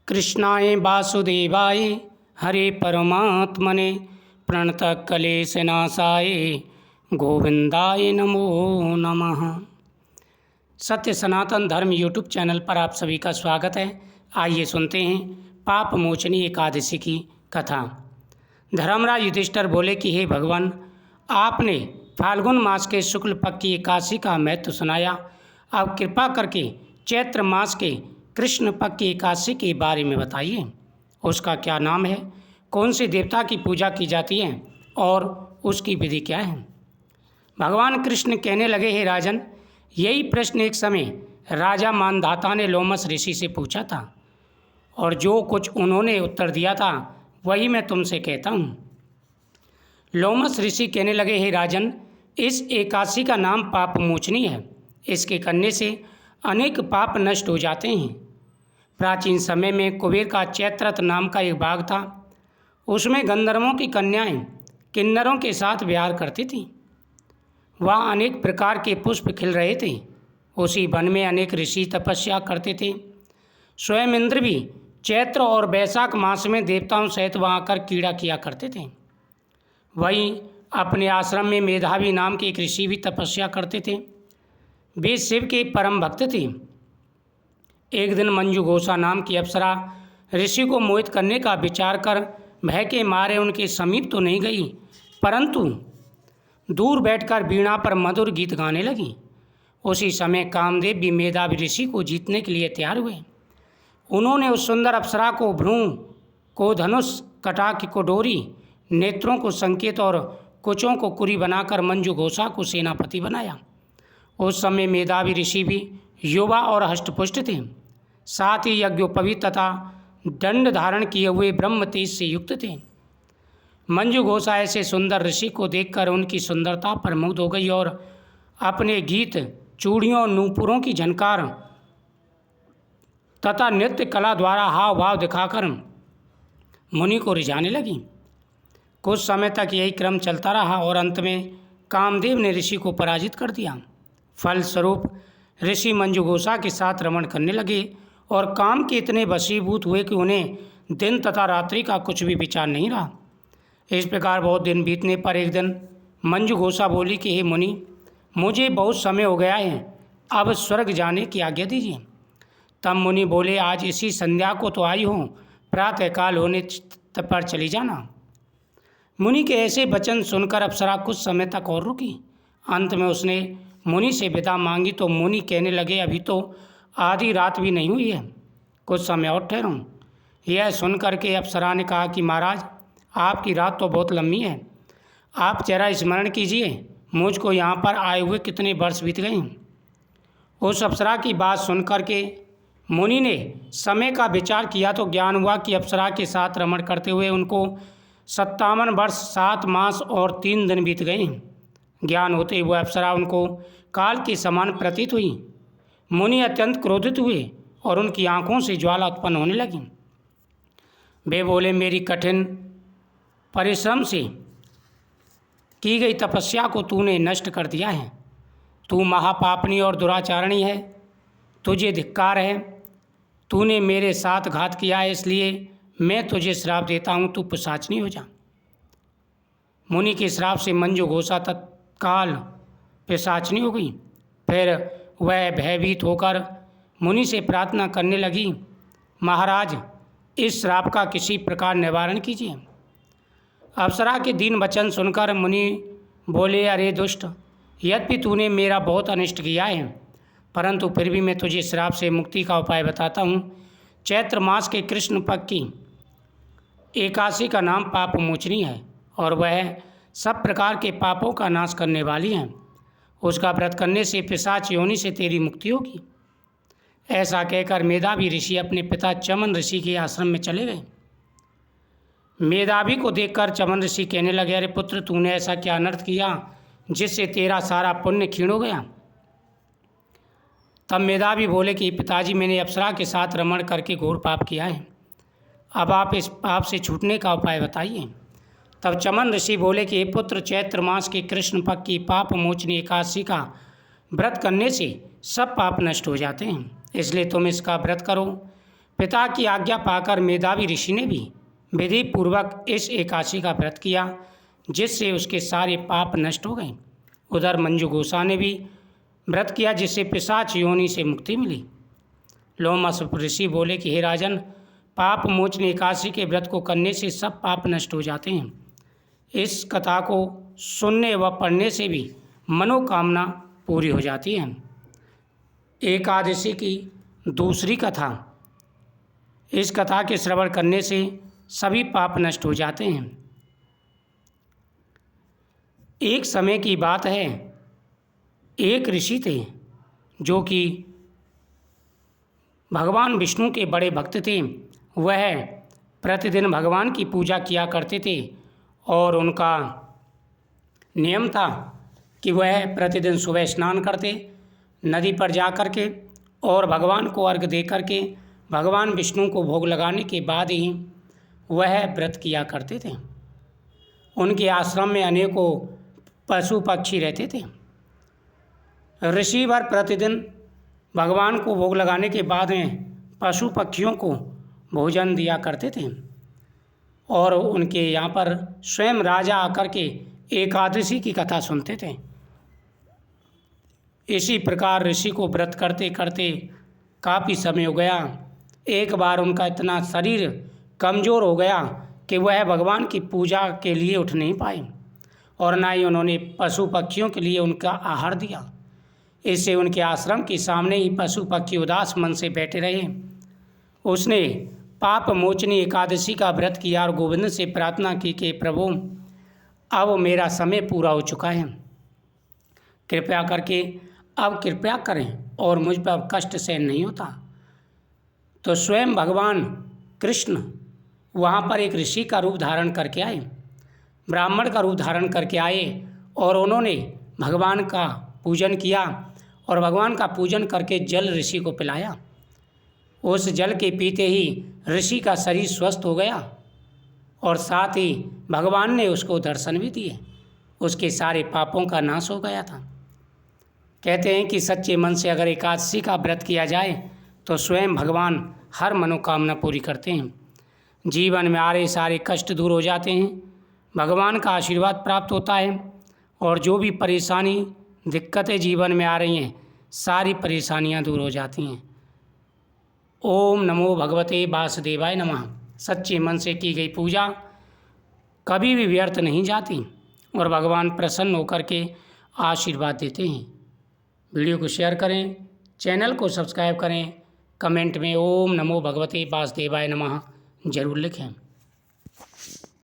कृष्णाय वासुदेवाय हरे परमात्मने प्रणतः क्लेशनाशाय गोविंदाय नमो नमः। सत्य सनातन धर्म यूट्यूब चैनल पर आप सभी का स्वागत है। आइए सुनते हैं पाप मोचनी एकादशी की कथा। धर्मराज युधिष्ठिर बोले कि हे भगवान, आपने फाल्गुन मास के शुक्ल पक्ष की एकादशी का महत्व सुनाया। अब कृपा करके चैत्र मास के कृष्ण पक्ष की एकादशी के बारे में बताइए। उसका क्या नाम है, कौन से देवता की पूजा की जाती है और उसकी विधि क्या है। भगवान कृष्ण कहने लगे, हे राजन, यही प्रश्न एक समय राजा मानधाता ने लोमस ऋषि से पूछा था और जो कुछ उन्होंने उत्तर दिया था वही मैं तुमसे कहता हूँ। लोमस ऋषि कहने लगे, हे राजन, इस एकादशी का नाम पाप मोचनी है। इसके करने से अनेक पाप नष्ट हो जाते हैं। प्राचीन समय में कुबेर का चैत्ररथ नाम का एक बाग था। उसमें गंधर्वों की कन्याएं किन्नरों के साथ विहार करती थीं। वहाँ अनेक प्रकार के पुष्प खिल रहे थे। उसी वन में अनेक ऋषि तपस्या करते थे। स्वयं इंद्र भी चैत्र और वैशाख मास में देवताओं सहित वहाँ आकर कीड़ा किया करते थे। वहीं अपने आश्रम में मेधावी नाम के एक ऋषि भी तपस्या करते थे। वे शिव के परम भक्त थे। एक दिन मंजुघोषा नाम की अप्सरा ऋषि को मोहित करने का विचार कर भय के मारे उनके समीप तो नहीं गई, परंतु दूर बैठकर वीणा पर मधुर गीत गाने लगी। उसी समय कामदेव भी मेधावी ऋषि को जीतने के लिए तैयार हुए। उन्होंने उस सुंदर अप्सरा को भ्रूण को धनुष, कटाक्ष को डोरी, नेत्रों को संकेत और कुचों को कुरी बनाकर मंजुघोषा को सेनापति बनाया। उस समय मेधावी ऋषि भी युवा और हष्टपुष्ट थे, साथ ही यज्ञोपवीत तथा दंड धारण किए हुए ब्रह्म तेज से युक्त थे। मंजुघोषा ऐसे सुंदर ऋषि को देखकर उनकी सुंदरता पर मुग्ध हो गई और अपने गीत, चूड़ियों और नूपुरों की झनकार तथा नृत्य कला द्वारा हाव भाव दिखाकर मुनि को रिझाने लगी। कुछ समय तक यही क्रम चलता रहा और अंत में कामदेव ने ऋषि को पराजित कर दिया। फलस्वरूप ऋषि मंजुघोषा के साथ रमण करने लगे और काम के इतने वशीभूत हुए कि उन्हें दिन तथा रात्रि का कुछ भी विचार नहीं रहा। इस प्रकार बहुत दिन बीतने पर एक दिन मंजुघोषा बोली कि हे मुनि, मुझे बहुत समय हो गया है, अब स्वर्ग जाने की आज्ञा दीजिए। तब मुनि बोले, आज इसी संध्या को तो आई हूँ, प्रातःकाल होने पर चली जाना। मुनि के ऐसे वचन सुनकर अप्सरा कुछ समय तक और रुकी। अंत में उसने मुनि से विदा मांगी तो मुनि कहने लगे, अभी तो आधी रात भी नहीं हुई है, कुछ समय और ठहरो। यह सुनकर के अप्सरा ने कहा कि महाराज, आपकी रात तो बहुत लंबी है, आप जरा स्मरण कीजिए मुझको यहाँ पर आए हुए कितने वर्ष बीत गए। उस अप्सरा की बात सुनकर के मुनि ने समय का विचार किया तो ज्ञान हुआ कि अप्सरा के साथ रमण करते हुए उनको 57 वर्ष 7 मास और 3 दिन बीत गए। ज्ञान होते हुए अप्सरा उनको काल के समान प्रतीत हुई। मुनि अत्यंत क्रोधित हुए और उनकी आंखों से ज्वाला उत्पन्न होने लगी। वे बोले, मेरी कठिन परिश्रम से की गई तपस्या को तूने नष्ट कर दिया है। तू महापापनी और दुराचारणी है, तुझे धिक्कार है। तूने मेरे साथ घात किया है, इसलिए मैं तुझे श्राप देता हूँ, तू पिशाचनी हो जा। मुनि के श्राप से मंजुघोषा तत्काल पिशाचनी हो गई। फिर वह भयभीत होकर मुनि से प्रार्थना करने लगी, महाराज, इस श्राप का किसी प्रकार निवारण कीजिए। अप्सरा के दीन वचन सुनकर मुनि बोले, अरे दुष्ट, यद्यपि तूने मेरा बहुत अनिष्ट किया है, परंतु फिर भी मैं तुझे श्राप से मुक्ति का उपाय बताता हूँ। चैत्र मास के कृष्ण पक्ष की एकादशी का नाम पाप मोचनी है और वह सब प्रकार के पापों का नाश करने वाली है। उसका व्रत करने से पिशाच योनि से तेरी मुक्ति होगी। ऐसा कहकर मेधावी ऋषि अपने पिता चमन ऋषि के आश्रम में चले गए। मेधावी को देखकर चमन ऋषि कहने लगे, अरे पुत्र, तूने ऐसा क्या अनर्थ किया जिससे तेरा सारा पुण्य क्षीण हो गया। तब मेधावी बोले कि पिताजी, मैंने अप्सरा के साथ रमण करके घोर पाप किया है, अब आप इस पाप से छूटने का उपाय बताइए। तब चमन ऋषि बोले कि हे पुत्र, चैत्र मास के कृष्ण पक्ष की पाप मोचनी एकादशी का व्रत करने से सब पाप नष्ट हो जाते हैं, इसलिए तुम इसका व्रत करो। पिता की आज्ञा पाकर मेधावी ऋषि ने भी विधि पूर्वक इस एकादशी का व्रत किया, जिससे उसके सारे पाप नष्ट हो गए। उधर मंजू गोसा ने भी व्रत किया, जिससे पिशाच योनि से मुक्ति मिली। लोमस ऋषि बोले कि हे राजन, पाप मोचनी एकादशी के व्रत को करने से सब पाप नष्ट हो जाते हैं। इस कथा को सुनने व पढ़ने से भी मनोकामना पूरी हो जाती है। एकादशी की दूसरी कथा, इस कथा के श्रवण करने से सभी पाप नष्ट हो जाते हैं। एक समय की बात है, एक ऋषि थे जो कि भगवान विष्णु के बड़े भक्त थे। वह प्रतिदिन भगवान की पूजा किया करते थे और उनका नियम था कि वह प्रतिदिन सुबह स्नान करते, नदी पर जा कर के और भगवान को अर्घ दे करके भगवान विष्णु को भोग लगाने के बाद ही वह व्रत किया करते थे। उनके आश्रम में अनेकों पशु पक्षी रहते थे। ऋषिवर प्रतिदिन भगवान को भोग लगाने के बाद में पशु पक्षियों को भोजन दिया करते थे और उनके यहाँ पर स्वयं राजा आकर के एकादशी की कथा सुनते थे। इसी प्रकार ऋषि को व्रत करते करते काफ़ी समय हो गया। एक बार उनका इतना शरीर कमज़ोर हो गया कि वह भगवान की पूजा के लिए उठ नहीं पाए और ना ही उन्होंने पशु पक्षियों के लिए उनका आहार दिया। इससे उनके आश्रम के सामने ही पशु पक्षी उदास मन से बैठे रहे। उसने पाप मोचनी एकादशी का व्रत किया और गोविंद से प्रार्थना की कि प्रभु, अब मेरा समय पूरा हो चुका है, कृपया करके अब कृपया करें और मुझ पर अब कष्ट सहन नहीं होता। तो स्वयं भगवान कृष्ण वहाँ पर एक ऋषि का रूप धारण करके आए, ब्राह्मण का रूप धारण करके आए और उन्होंने भगवान का पूजन किया और भगवान का पूजन करके जल ऋषि को पिलाया। उस जल के पीते ही ऋषि का शरीर स्वस्थ हो गया और साथ ही भगवान ने उसको दर्शन भी दिए। उसके सारे पापों का नाश हो गया था। कहते हैं कि सच्चे मन से अगर एकादशी का व्रत किया जाए तो स्वयं भगवान हर मनोकामना पूरी करते हैं। जीवन में आ रहे सारे कष्ट दूर हो जाते हैं, भगवान का आशीर्वाद प्राप्त होता है और जो भी परेशानी दिक्कतें जीवन में आ रही हैं, सारी परेशानियां दूर हो जाती हैं। ओम नमो भगवते वासुदेवाय नमः। सच्चे मन से की गई पूजा कभी भी व्यर्थ नहीं जाती और भगवान प्रसन्न होकर के आशीर्वाद देते हैं। वीडियो को शेयर करें, चैनल को सब्सक्राइब करें, कमेंट में ओम नमो भगवते वासुदेवाय नमः जरूर लिखें।